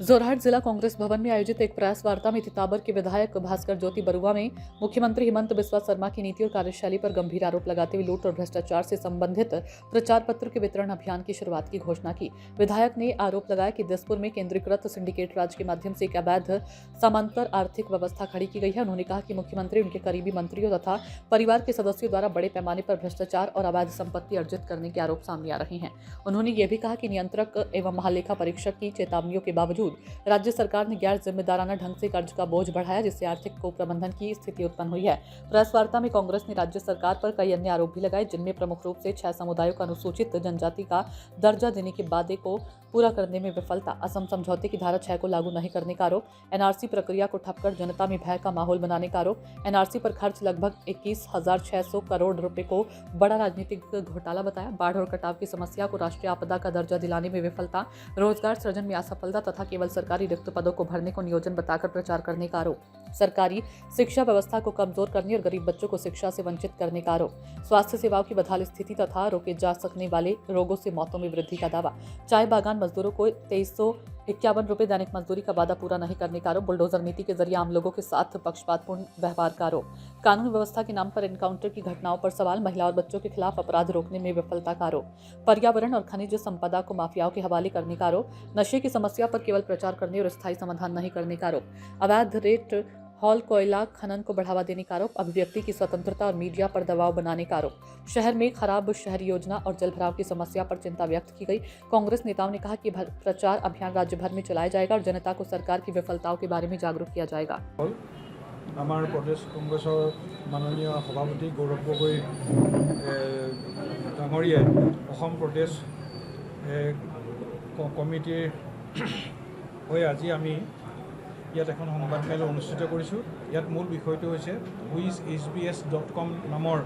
जोरहाट जिला कांग्रेस भवन में आयोजित एक प्रेस वार्ता में तिताबर के विधायक भास्कर ज्योति बरुआ में मुख्यमंत्री हिमंत बिस्वा शर्मा की नीति और कार्यशैली पर गंभीर आरोप लगाते हुए लूट और भ्रष्टाचार से संबंधित प्रचार पत्र के वितरण अभियान की शुरुआत की घोषणा की। विधायक ने आरोप लगाया कि दिसपुर में केंद्रीकृत सिंडिकेट राज के माध्यम से एक अवैध समांतर आर्थिक व्यवस्था खड़ी की गई है। उन्होंने कहा कि मुख्यमंत्री उनके करीबी मंत्रियों तथा परिवार के सदस्यों द्वारा बड़े पैमाने पर भ्रष्टाचार और अवैध संपत्ति अर्जित करने के आरोप सामने आ रहे हैं। उन्होंने ये भी कहा कि नियंत्रक एवं महालेखा परीक्षक की चेतावनियों के बावजूद राज्य सरकार ने गैर जिम्मेदाराना ढंग से कर्ज का बोझ बढ़ाया, जिससे आर्थिक कुप्रबंधन की स्थिति उत्पन्न हुई है। प्रेस वार्ता में कांग्रेस ने राज्य सरकार पर कई अन्य आरोप भी लगाए, जिनमें प्रमुख रूप से 6 समुदायों को अनुसूचित जनजाति का दर्जा देने के वादे को पूरा करने में विफलता, असम समझौते की धारा 6 को लागू नहीं करने का आरोप, एनआरसी प्रक्रिया को ठप कर जनता में भय का माहौल बनाने का आरोप, एनआरसी पर खर्च लगभग 21,600 करोड़ रुपए को बड़ा राजनीतिक घोटाला बताया, बाढ़ और कटाव की समस्या को राष्ट्रीय आपदा का दर्जा दिलाने में विफलता, रोजगार सृजन में असफलता तथा केवल सरकारी रिक्त पदों को भरने को नियोजन बताकर प्रचार करने का आरोप, सरकारी शिक्षा व्यवस्था को कमजोर करने और गरीब बच्चों को शिक्षा से वंचित करने का आरोप, स्वास्थ्य सेवाओं की बदहाल स्थिति तथा रोके जा सकने वाले रोगों से मौतों में वृद्धि का दावा, चाय बागान मजदूरों को 2351 रुपए दैनिक मजदूरी का वादा पूरा नहीं करने का आरोप, बुलडोजर नीति के जरिए आम लोगों के साथ पक्षपातपूर्ण व्यवहार का आरोप, कानून व्यवस्था के नाम पर एनकाउंटर की घटनाओं पर सवाल, महिला और बच्चों के खिलाफ अपराध रोकने में विफलता का आरोप, पर्यावरण और खनिज संपदा को माफियाओं के हवाले करने का आरोप, नशे की समस्या पर केवल प्रचार करने और स्थायी समाधान नहीं करने का आरोप, अवैध रेट हॉल कोयला खनन को बढ़ावा देने का आरोप, अभिव्यक्ति की स्वतंत्रता और मीडिया पर दबाव बनाने का आरोप, शहर में खराब शहरी योजना और जलभराव की समस्या पर चिंता व्यक्त की गई। कांग्रेस नेताओं ने कहा कि प्रचार अभियान राज्य भर में चलाया जाएगा और जनता को सरकार की विफलताओं के बारे में जागरूक किया जाएगा। आमार प्रदेश कांग्रेसर माननीय सभापति गौरव गगৈ डांगरियाय असम प्रदेश कमिटिर হৈ আজি আমি ইয়াত এখন সংবাদমেল অনুষ্ঠিত কৰিছোঁ। ইয়াত মূল বিষয়টো হৈছে wishsbs.com নামৰ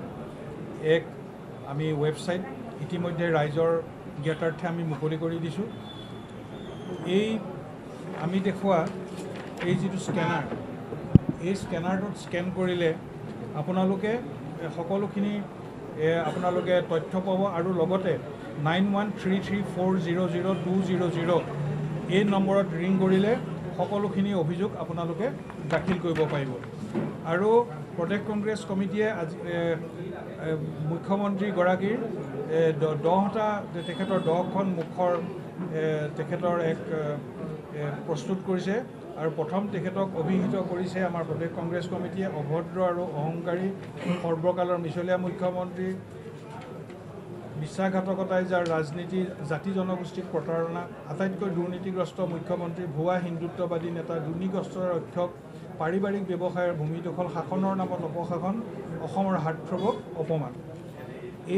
এক আমি ৱেবছাইট ইতিমধ্যে ৰাইজৰ জ্ঞাতাৰ্থে আমি মুকলি কৰি দিছোঁ। এই আমি দেখুওৱা এই যিটো স্কেনাৰ, এই স্কেনাৰটোত স্কেন কৰিলে আপোনালোকে সকলোখিনি আপোনালোকে তথ্য পাব আৰু লগতে 9133400200 এই নম্বৰত ৰিং কৰিলে সকলোখিনি অভিযোগ আপোনালোকে দাখিল কৰিব পাৰিব। আৰু প্ৰদেশ কংগ্ৰেছ কমিটিয়ে আজি মুখ্যমন্ত্ৰীগৰাকীৰ 10টা তেখেতৰ 10খন মুখৰ তেখেতৰ এক প্ৰস্তুত কৰিছে আৰু প্ৰথম তেখেতক অভিহিত কৰিছে আমাৰ প্ৰদেশ কংগ্ৰেছ কমিটিয়ে অভদ্ৰ আৰু অহংকাৰী সৰ্বকালৰ মিছলীয়া মুখ্যমন্ত্ৰী, বিশ্বাসঘাতকতাই যাৰ ৰাজনীতি, জাতি জনগোষ্ঠীক প্ৰতাৰণা, আটাইতকৈ দুৰ্নীতিগ্ৰস্ত মুখ্যমন্ত্ৰী, ভুৱা হিন্দুত্ববাদী নেতা, দুৰ্নীতিগ্ৰস্তৰ অধ্যক্ষ, পাৰিবাৰিক ব্যৱসায়ৰ ভূমি দখল, শাসনৰ নামত অপশাসন, অসমৰ হাৰ্টথ্ৰবক অপমান।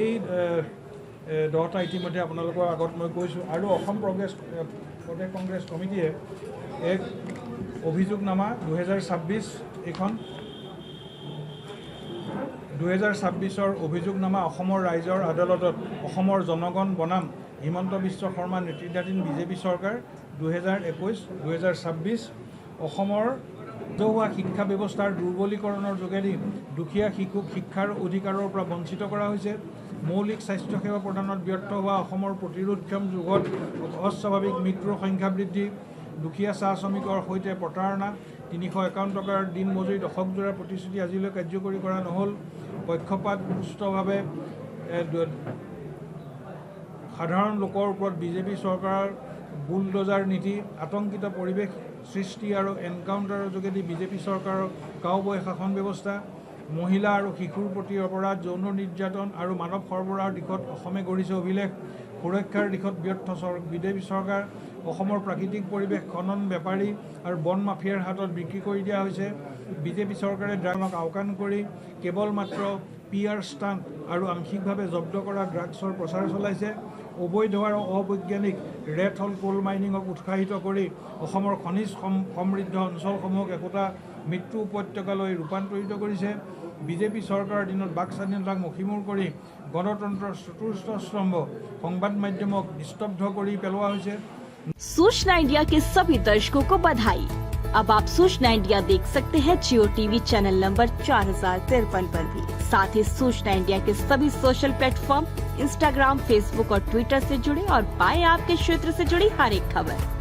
এই 10টা ইতিমধ্যে আপোনালোকৰ আগত মই কৈছোঁ। আৰু অসম প্ৰদেশ কংগ্ৰেছ কমিটিয়ে এক অভিযোগনামা 2026 এইখন 2026 অভিযোগনামা অসমৰ ৰাইজৰ আদালতত অসমৰ জনগণ বনাম হিমন্ত বিশ্ব শৰ্মা নেতৃত্বাধীন বিজেপি চৰকাৰ 2021-2026 অসমৰ ৰাজহুৱা শিক্ষা ব্যৱস্থাৰ দুৰ্বলীকৰণৰ যোগেদি দুখীয়া শিশুক শিক্ষাৰ অধিকাৰৰ পৰা বঞ্চিত কৰা হৈছে, মৌলিক স্বাস্থ্যসেৱা প্ৰদানত ব্যৰ্থ হোৱা অসমৰ প্ৰতিৰোধক্ষম যুগত অস্বাভাৱিক মৃত্যুৰ সংখ্যা বৃদ্ধি, দুখীয়া চাহ শ্ৰমিকৰ সৈতে প্ৰতাৰণা, 351 টকাৰ দিন মজুৰি দশকজোৰা প্ৰতিশ্ৰুতি আজিলৈ কাৰ্যকৰী কৰা নহ'ল, পক্ষপাতদুষ্টভাৱে সাধাৰণ লোকৰ ওপৰত বিজেপি চৰকাৰৰ বুলডোজাৰ নীতি, আতংকিত পৰিৱেশ সৃষ্টি আৰু এনকাউণ্টাৰৰ যোগেদি বিজেপি চৰকাৰৰ কাউবয় শাসন ব্যৱস্থা, মহিলা আৰু শিশুৰ প্ৰতি অপৰাধ, যৌন নিৰ্যাতন আৰু মানৱ সৰবৰাহৰ দিশত অসমে গঢ়িছে অভিলেখ, সুৰক্ষাৰ দিশত ব্যৰ্থ বিজেপি চৰকাৰ, অসমৰ প্ৰাকৃতিক পৰিৱেশ খনন বেপাৰী আৰু বন মাফিয়াৰ হাতত বিক্ৰী কৰি দিয়া হৈছে। বিজেপি চৰকাৰে ড্ৰাগছক আওকাণ কৰি কেৱল মাত্ৰ PR ষ্টাণ্ট আৰু আংশিকভাৱে জব্দ কৰা ড্ৰাগছৰ প্ৰচাৰ চলাইছে। অবৈধ আৰু অবৈজ্ঞানিক ৰেড হল কোল মাইনিঙক উৎসাহিত কৰি অসমৰ খনিজ সমৃদ্ধ অঞ্চলসমূহক একোটা মৃত্যু উপত্যকালৈ ৰূপান্তৰিত কৰিছে। বিজেপি চৰকাৰৰ দিনত বাক স্বাধীনতাক মষিমূৰ কৰি গণতন্ত্ৰৰ চতুৰ্থ স্তম্ভ সংবাদ মাধ্যমক স্তব্ধ কৰি পেলোৱা হৈছে। सूचना इंडिया के सभी दर्शकों को बधाई। अब आप सूचना इंडिया देख सकते हैं जियो टीवी चैनल नंबर 4053 पर भी। साथ ही सूचना इंडिया के सभी सोशल प्लेटफॉर्म इंस्टाग्राम, फेसबुक और ट्विटर से जुड़े और पाएं आपके क्षेत्र से जुड़ी हर एक खबर।